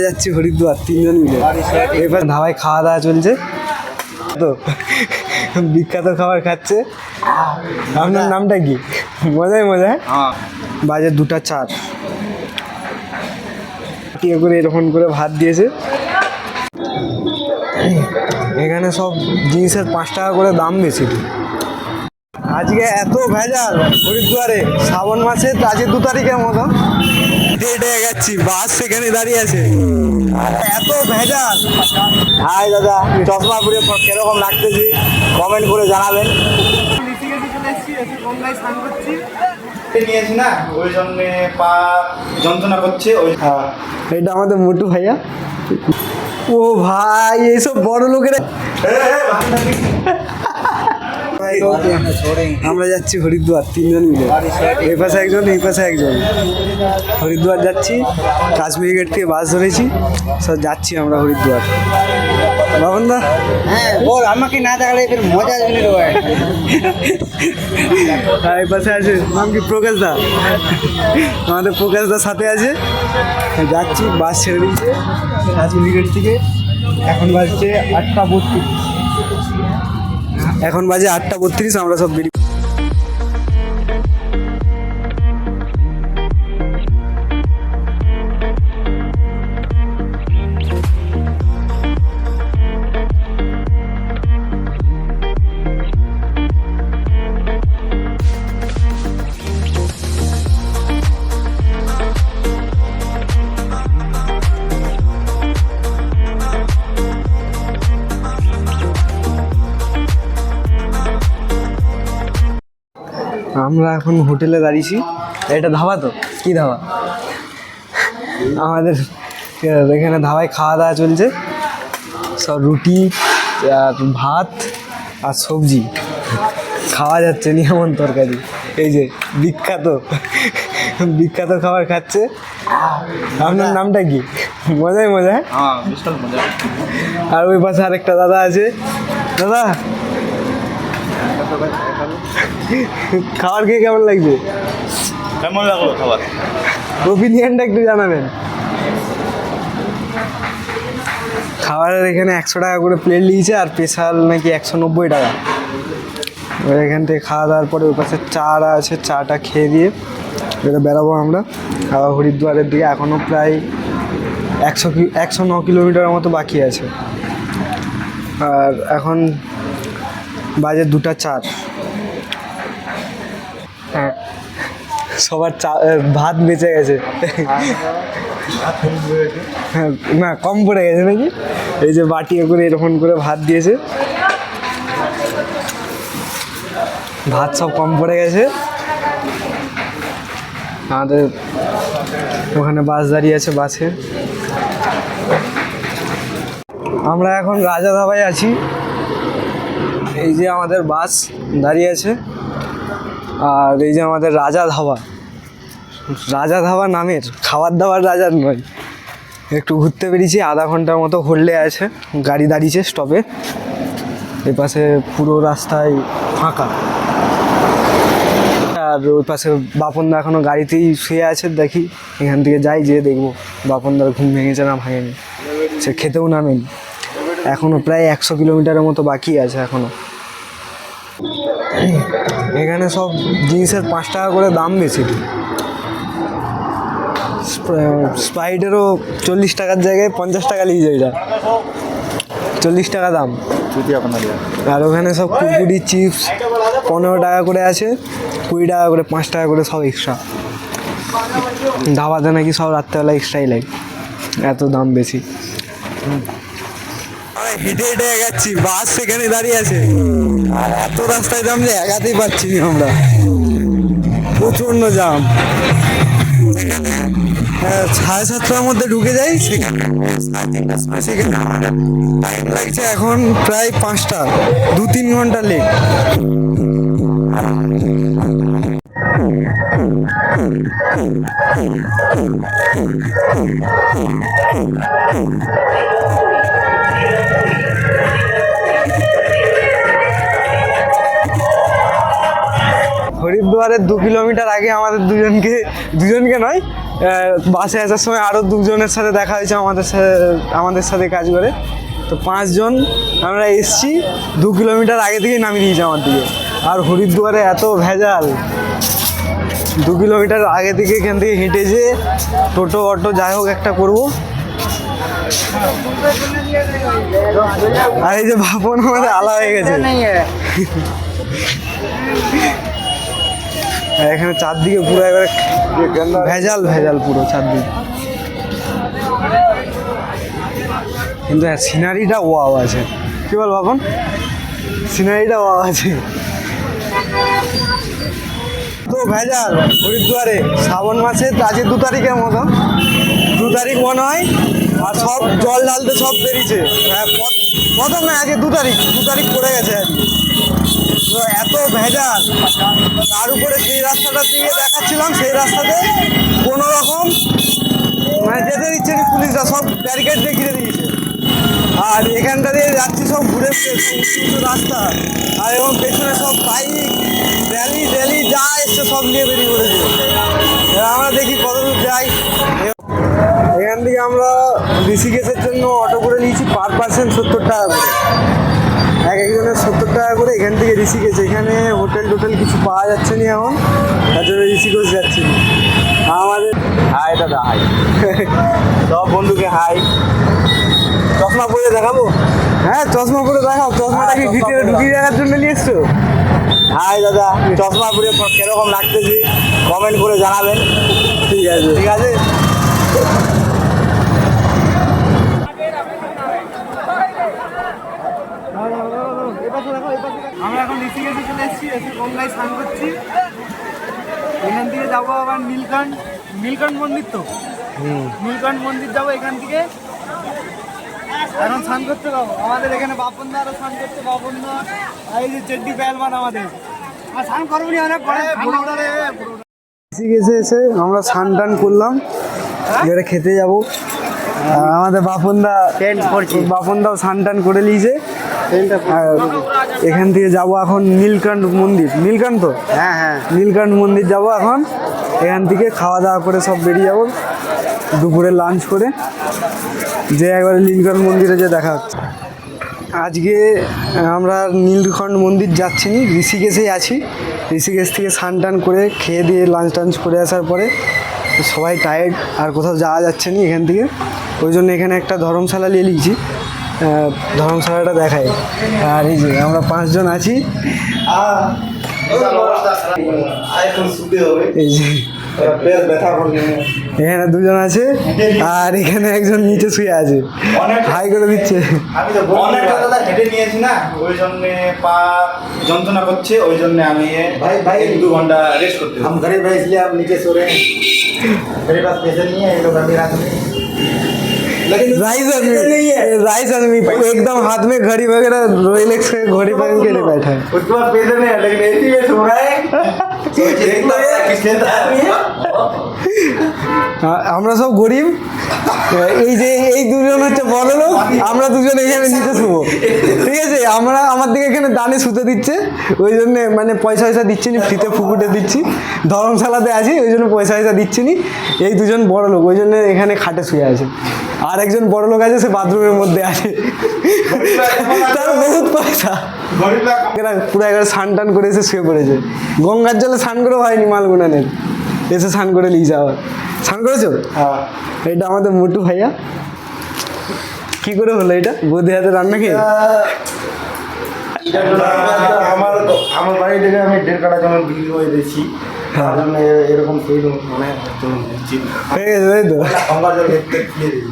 যাচ্ছি হরিদ্বার তিনজন মিলে। এবার ধাবায় খাওয়া দাওয়া চলছে তো, বিখ্যাত খাবার খাচ্ছে। আপনার নামটা কি? মজায় মজায় বাজে 2টা 4 করে এরকম করে ভাত দিয়েছে। এখানে সব জিনিসের 5 টাকা করে দাম বেশি। আজকে এত ভেজাল হরিদ্বারে, শ্রাবণ মাসে আজকে 2 তারিখের মতো হেঁটে গেছি, বাস সেখানে দাঁড়িয়ে আছে, এত ভেজাল। হাই দাদা, চশমা পরে কিরকম লাগতেছি কমেন্ট করে জানাবেন। নিয়েছি না, ওই জন্য পা যন্ত্রণা করছে। এটা আমাদের মোটু ভাইয়া। ও ভাই, এইসব বড় লোকেরা। আমরা যাচ্ছি হরিদ্বার তিনজন মিলে, এই পাশে একজন এই পাশে একজন। হরিদ্বার যাচ্ছি, কাশ্মীর গেট থেকে বাস ধরেছি, সব যাচ্ছি আমরা হরিদ্বার। বাবন দা, হ্যাঁ বল, আমাকে না দেখালে এর মজা জেনে দেবো। আর এই পাশে আছে, নাম কি? প্রকাশ দা। আমাদের প্রকাশ দার সাথে আছে। যাচ্ছি, বাস ছেড়ে দিয়েছে কাশ্মীর গেট থেকে। এখন বাজছে 8টা 32। এখন বাজে 8টা 32, আমরা সব বেরিয়ে। আমরা এখন হোটেলে দাঁড়িয়েছি। এটা ধাবা তো? কি ধাবা? আমাদের এখানে ধাবায় খাওয়া দাওয়া চলছে, সব রুটি আর ভাত আর সবজি খাওয়া যাচ্ছে, নিয়মন তরকারি। এই যে বিখ্যাত বিখ্যাত খাবার খাচ্ছে। আপনার নামটা কি? মজায় মজায়। আর ওই পাশে আরেকটা দাদা আছে। দাদা, খাবার খেয়ে কেমন লাগছে? কেমন লাগলো খাবার? ওপিনিয়নটা একটু জানাবেন। খাবারের এখানে 100 টাকা করে প্লেট নিয়েছে, আর স্পেশাল নাকি 190 টাকা। এবার এখান থেকে খাওয়া দাওয়ার পরে ওই পাশে চাটা আছে, চাটা খেয়ে দিয়ে এবার বেরাবো আমরা আবার হরিদ্বারের দিকে। এখনও প্রায় 109 কিলোমিটারের মতো বাকি আছে। আর এখন বাজে 2টা 4। হ্যাঁ, সবার ভাত বেঁচে গেছে। হ্যাঁ, না কম পড়ে গেছে নাকি? এই যে বাটি করে এরকম করে ভাত দিয়েছে, ভাত সব কম পড়ে গেছে। আমাদের ওখানে বাস দাঁড়িয়ে আছে, বাসে আমরা এখন রাজা ধাবায় আছি। এই যে আমাদের বাস দাঁড়িয়ে আছে, আর এই যে আমাদের রাজা ধাবা। রাজা ধাবা নামের, খাবার দাবার রাজার নয়। একটু ঘুরতে বেরিয়েছি, আধা ঘন্টার মতো হোল্ডে আছে, গাড়ি দাঁড়িয়েছে স্টপে। এই পাশে পুরো রাস্তায় ফাঁকা। আর ওই পাশে বাপনদা এখনও গাড়িতেই শুয়ে আছে। দেখি এখান থেকে যাই, যেয়ে দেখবো বাপনদার ঘুম ভেঙেছে না ভাঙেনি। সে খেতেও নামেনি। এখনও প্রায় 100 কিলোমিটারের মতো বাকি আছে এখনও। এখানে সব জিনিসের 5 টাকা করে দাম বেশি। স্প্রাইটেরও 40 টাকার জায়গায় 50 টাকা নিয়ে যায়, এটা 40 টাকা দাম। আর ওখানে সব কুরকুরি চিপস 15 টাকা করে আছে, 20 টাকা করে, 5 টাকা করে সব এক্সট্রা। ধাবাতে নাকি সব রাত্রেবেলা এক্সট্রাই লাগে, এত দাম বেশি। হেঁটে হেঁটে যাচ্ছি, বাস সেখানে দাঁড়িয়ে আছে, আর এত রাস্তায় জাম যে এগাতেই পারছি না আমরা, প্রচণ্ড জাম। 7:30টার মধ্যে ঢুকে যাই, সেখানে টাইম লাগছে এখন প্রায় 5টা, 2-3 ঘন্টা লেট। হরিদ্বারের 2 কিলোমিটার আগে আমাদের দুজনকে নয় বাসে আসার সময় আরও দুজনের সাথে দেখা হয়েছে আমাদের সাথে কাজ করে। তো 5 জন আমরা এসছি, 2 কিলোমিটার আগে থেকেই নামিয়ে দিয়েছে আমার দিকে। আর হরিদ্বারে এত ভেজাল, 2 কিলোমিটার আগে থেকে এখান থেকে হেঁটে যে টোটো অটো যাই হোক একটা করবো। আর এই যে ভাবন আমাদের আলা হয়ে গেছে। আর এখানে চারদিকে পুরো একবারে ভেজাল ভেজাল পুরো চারদিকে, কিন্তু সিনারিটা ওয়াও আছে। কি বল বাপন, সিনারিটা ওয়াও আছে। তো ভেজাল হরিদ্বারে শ্রাবণ মাসে আজকে 2 তারিখের মতো, 2 তারিখ মনে হয়। আর সব জল ঢালতে সব বেরিয়েছে। হ্যাঁ, প্রথম না, আজকে 2 তারিখ পড়ে গেছে আজকে। তো এত ভেজাল, তার উপরে সেই রাস্তাটার দিকে দেখাচ্ছিলাম, সেই রাস্তাতে কোনো রকম মানে যেতে দিচ্ছে না পুলিশরা, সব ব্যারিকেড দিয়ে ঘিরে দিয়েছে। আর এখানটা দিয়ে যাচ্ছি সব ঘুরে উঁচু রাস্তা, আর এবং পেছনে সব বাইক র্যালি যা এসছে সব নিয়ে বেরিয়ে পড়েছে। এবার আমরা দেখি কতদূর যাই। এখান থেকে আমরা ঋষিকেশের জন্য অটো করে নিয়েছি, পার পার্সন 70 টাকা করে, একজনের 70 টাকা করে। এখান থেকে ঋষিকেশ, এখানে হোটেল কিছু পাওয়া যাচ্ছে না এখন, তার জন্য ঋষিকেশ যাচ্ছি। আমাদের হাই দাদা, হাই সব বন্ধুকে হাই। চশমা পরে দেখাবো? হ্যাঁ, চশমা পরে দেখাও। চশমাটা কি ভিতরে ঢুকিয়ে দেখার জন্য নিয়ে এসছো? হাই দাদা, চশমা পরে কিরকম লাগতেছি কমেন্ট করে জানাবেন। ঠিক আছে, ঠিক আছে। আমরা এখন ঋষিকেশে চলে এসেছি, এসে গঙ্গায় স্নান করছি। এখান থেকে যাবো আবার নীলকণ্ঠ মন্দির। তো নীলকণ্ঠ মন্দির যাবো এখান থেকে। এখন স্নান করতে যাবো, আমাদের এখানে বাপনদা আরো স্নান করতে, বাপনদা আর এই যে চেড্ডি পেলমান আমাদের। আর স্নান করবো নি অনেক ঋষিকেশে এসে আমরা স্নান টান করলাম, এবারে খেতে যাবো। আমাদের বাপনদাও স্নান টান করে নিয়েছে। আর এখান থেকে যাবো এখন নীলকণ্ঠ মন্দির। নীলকণ্ঠ, হ্যাঁ, নীলকণ্ঠ মন্দির যাবো এখন। এখান থেকে খাওয়া দাওয়া করে সব বেরিয়ে যাবো, দুপুরে লাঞ্চ করে যে একবারে নীলকণ্ঠ মন্দিরে যে দেখা হচ্ছে। আজকে আমরা নীলকণ্ঠ মন্দির যাচ্ছি না, ঋষিকেশেই আছি। ঋষিকেশ থেকে স্নান টান করে খেয়ে দিয়ে লাঞ্চ টাঞ্চ করে আসার পরে সবাই টায়ার্ড, আর কোথাও যাওয়া যাচ্ছে না এখান থেকে। ওই জন্য এখানে একটা ধর্মশালা নিয়ে নিয়েছি, ধর্মশালাটা দেখায়। আর এই যে আমরা 5 জন আছি, এই যে এখানে 2 জন আছে, আর এখানে একজন নিচে শুয়ে আছে, হাই করে দিচ্ছে। আমি তো অনেকটা দাদা হেঁটে নিয়েছি না, ওই জন্য পা যন্ত্রণা করছে, ওই জন্য আমি ভাই 1-2 ঘন্টা রেস্ট করতে। हम गरीब है इसलिए आप नीचे सो रहे हैं, मेरे पास पैसे नहीं है, ये लोग अभी रात में। लेकिन राइस आदमी एकदम हाथ में घड़ी वगैरह रोलेक्स के घड़ी पहन के लिए बैठा है। उसके बाद पैसे नहीं है, लेकिन एसी में सो रहा है। আমরা সব গরিব, এই যে এই 2 জন হচ্ছে বড় লোক, আমরা 2 জন এখানে নিচে শুবো। ঠিক আছে, আমার দিকে এখানে দানে শুতে দিচ্ছে, ওই জন্য মানে পয়সা দিচ্ছি নি, ফ্রিতে ফুকুটে দিচ্ছি। ধর্মশালাতে আছি ওই জন্য পয়সা দিচ্ছি নি। এই 2 জন বড় লোক, ওই জন্য এখানে খাটে শুয়ে আছে। আর একজন বড় লোক আছে, সে বাথরুমের মধ্যে আছে, তার বহুত পয়সা। এরা পুরো একবার স্নান টান করে এসে শুয়ে পড়েছে। গঙ্গার জলে স্নান করে হয়নি মালগুনানের, এসে স্নান করে নিয়ে যাওয়া। স্নান করেছো? হ্যাঁ। এটা আমাদের মোটু ভাইয়া। কি করে হলো এটা? বৌদি হাতে রান্না খেয়ে? আমার বাড়ি থেকে আমি 1.5 কাঠা জমি বিক্রি করে দিয়েছি, তার জন্য এরকম সেই মানে হয়ে গেছে, তাই তো? গঙ্গা জল খেতে খেয়ে দিই।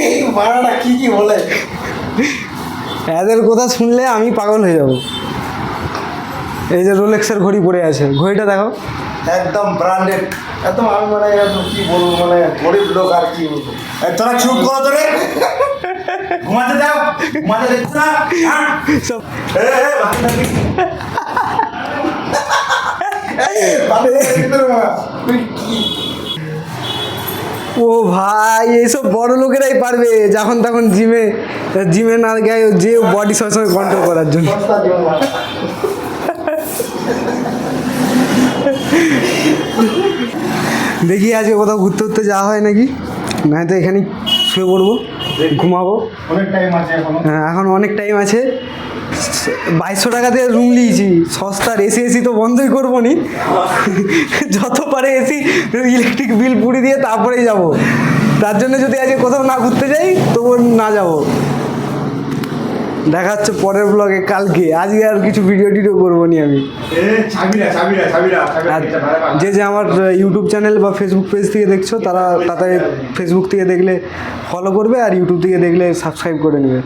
এই মারাটা কি বলে, এদের কথা শুনলে আমি পাগল হয়ে যাব। এই যে রোলেক্সের ঘড়ি পরে আছে, ঘড়িটা দেখো, একদম ব্র্যান্ডেড, একদম। আমি মানে কি বলবো, মানে গরিব লোক আর কি বলবো। তোরা চুপ করো তো রে, ঘুমাতে যাও, ঘুমাতে দেখছো না? সব ও ভাই, এইসব বড় লোকেরাই পারবে যখন তখন জিমে না গায়ে যে বডি সবসময় কন্ট্রোল করার জন্য। দেখি আজকে কোথাও ঘুরতে ঘুরতে যাওয়া হয় নাকি, নয়তো এখানেই শুয়ে পড়বো, ঘুমাবো। অনেক টাইম আছে এখনো। হ্যাঁ এখন অনেক টাইম আছে। 2200 টাকা দিয়ে রুম নিয়েছি, সস্তার। এসি তো বন্ধই করবো নি, যত পারে এসি ইলেকট্রিক বিল পুড়ি দিয়ে তারপরেই যাব। তার জন্য যদি আজকে কোথাও না ঘুরতে যাই তবু না যাব। দেখা হচ্ছে পরের ব্লগে কালকে। আজকে আর কিছু ভিডিও টিডিও করবো নি আমি। আর যে যে আমার ইউটিউব চ্যানেল বা ফেসবুক পেজ থেকে দেখছো তারা তাতে ফেসবুক থেকে দেখলে ফলো করবে, আর ইউটিউব থেকে দেখলে সাবস্ক্রাইব করে নেবে।